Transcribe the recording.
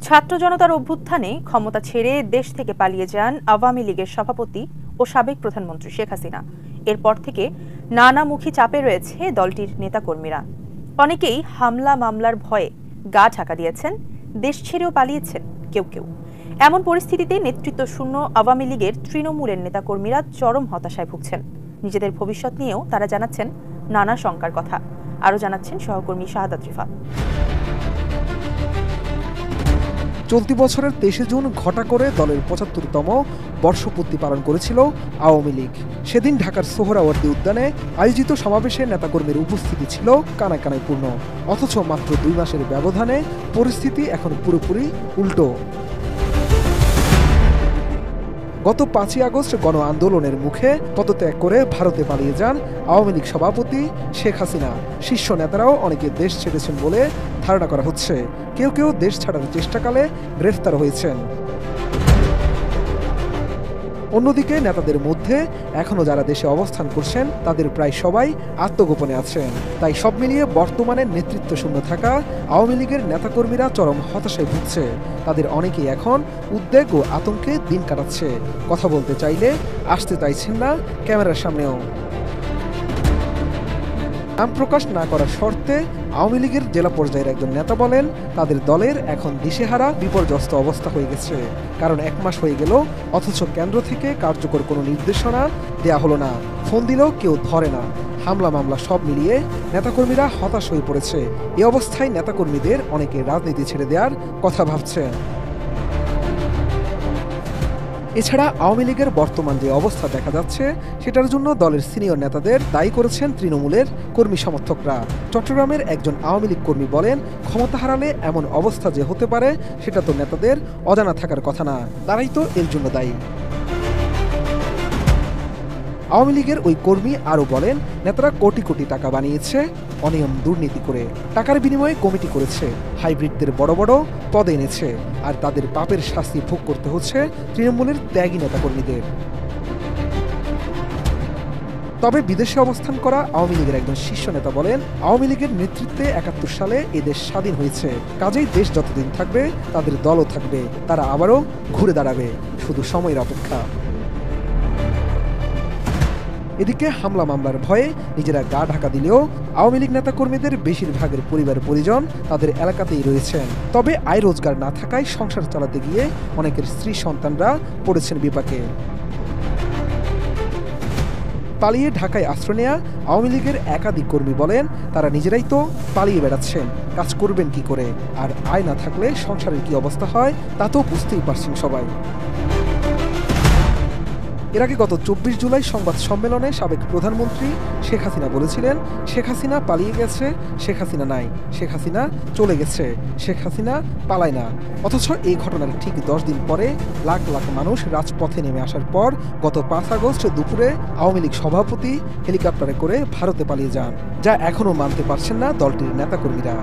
ছাত্র জনতার অভ্যুত্থানে ক্ষমতা ছেড়ে দেশ থেকে পালিয়ে যান আওয়ামী লীগের সভাপতি ও সাবেক প্রধানমন্ত্রী শেখ হাসিনা। এরপর থেকে নানামুখী চাপে রয়েছে দলটির নেতাকর্মীরা। অনেকেই হামলা মামলার ভয়ে গা ঢাকা দিয়েছেন, দেশ ছেড়েও পালিয়েছেন কেউ কেউ। এমন পরিস্থিতিতে নেতৃত্ব শূন্য আওয়ামী লীগের তৃণমূলের নেতাকর্মীরা চরম হতাশায় ভুগছেন। নিজেদের ভবিষ্যৎ নিয়েও তারা জানাচ্ছেন নানা শঙ্কার কথা। আরও জানাচ্ছেন সহকর্মী শাহাদাত রিফাত। চলতি বছরের 23 জুন ঘটা করে দলের 75তম বর্ষপূর্তি পালন করেছিল আওয়ামী লীগ। সেদিন ঢাকার সোহরাওয়ার্দী উদ্যানে আয়োজিত সমাবেশে নেতাকর্মীর উপস্থিতি ছিল কানায় কানায় পূর্ণ। অথচ মাত্র 2 মাসের ব্যবধানে পরিস্থিতি এখন পুরোপুরি উল্টো। গত 5ই আগস্ট গণ আন্দোলনের মুখে পদত্যাগ করে ভারতে পালিয়ে যান আওয়ামী লীগ সভাপতি শেখ হাসিনা। শীর্ষ নেতারাও অনেকে দেশ ছেড়েছেন বলে ধারণা করা হচ্ছে। কেউ কেউ দেশ ছাড়ার চেষ্টাকালে গ্রেফতার হয়েছেন। অন্যদিকে নেতাদের মধ্যে এখনও যারা দেশে অবস্থান করছেন তাদের প্রায় সবাই আত্মগোপনে আছেন। তাই সব মিলিয়ে বর্তমানে নেতৃত্ব শূন্য থাকা আওয়ামী লীগের নেতাকর্মীরা চরম হতাশায় ভুগছে। তাদের অনেকেই এখন উদ্বেগ ও আতঙ্কে দিন কাটাচ্ছে। কথা বলতে চাইলে আসতে চাইছেন না ক্যামেরার সামনেও। নাম প্রকাশ না করার শর্তে আওয়ামী লীগের জেলা পর্যায়ের একজন নেতা বলেন, তাদের দলের এখন দিশেহারা বিপর্যস্ত অবস্থা হয়ে গেছে। কারণ 1 মাস হয়ে গেল, অথচ কেন্দ্র থেকে কার্যকর কোনো নির্দেশনা দেয়া হলো না। ফোন দিলেও কেউ ধরে না। হামলা মামলা সব মিলিয়ে নেতাকর্মীরা হতাশ হয়ে পড়েছে। এই অবস্থায় নেতাকর্মীদের অনেকে রাজনীতি ছেড়ে দেওয়ার কথা ভাবছেন। এছাড়া আওয়ামী লীগের বর্তমান যে অবস্থা দেখা যাচ্ছে সেটার জন্য দলের সিনিয়র নেতাদের দায়ী করেছেন তৃণমূলের কর্মী সমর্থকরা। চট্টগ্রামের একজন আওয়ামী লীগ কর্মী বলেন, ক্ষমতা হারালে এমন অবস্থা যে হতে পারে সেটা তো নেতাদের অজানা থাকার কথা না, তারাই তো এর জন্য দায়ী। আওয়ামী লীগের ওই কর্মী আরও বলেন, নেতারা কোটি কোটি টাকা বানিয়েছে অনিয়ম দুর্নীতি করে। টাকার বিনিময়ে কমিটি করেছে, হাইব্রিডদের বড় বড় পদে এনেছে, আর তাদের পাপের শাস্তি ভোগ করতে হচ্ছে তৃণমূলের ত্যাগী নেতাকর্মীদের। তবে বিদেশে অবস্থান করা আওয়ামী লীগের একজন শীর্ষ নেতা বলেন, আওয়ামী লীগের নেতৃত্বে 71 সালে এদেশ স্বাধীন হয়েছে। কাজেই দেশ যতদিন থাকবে তাদের দলও থাকবে, তারা আবারও ঘুরে দাঁড়াবে, শুধু সময়ের অপেক্ষা। এদিকে হামলা মামলার ভয়ে নিজেরা গা ঢাকা দিলেও আওয়ামী লীগ নেতাকর্মীদের বেশিরভাগের পরিবার পরিজন তাদের এলাকাতেই রয়েছেন। তবে আয় রোজগার না থাকায় সংসার চালাতে গিয়ে অনেকের স্ত্রী সন্তানরা পড়েছেন বিপাকে। পালিয়ে ঢাকায় আশ্রয় নেয়া আওয়ামী লীগের একাধিক কর্মী বলেন, তারা নিজেরাই তো পালিয়ে বেড়াচ্ছেন, কাজ করবেন কি করে? আর আয় না থাকলে সংসারের কি অবস্থা হয় তা তো বুঝতেই পারছেন সবাই। এর আগে গত 24 জুলাই সংবাদ সম্মেলনে সাবেক প্রধানমন্ত্রী শেখ হাসিনা বলেছিলেন, শেখ হাসিনা পালিয়ে গেছে, শেখ হাসিনা নাই, শেখ হাসিনা চলে গেছে, শেখ হাসিনা পালায় না। অথচ এই ঘটনার ঠিক 10 দিন পরে লাখ লাখ মানুষ রাজপথে নেমে আসার পর গত 5 আগস্ট দুপুরে আওয়ামী লীগ সভাপতি হেলিকপ্টারে করে ভারতে পালিয়ে যান, যা এখনও মানতে পারছেন না দলটির নেতাকর্মীরা।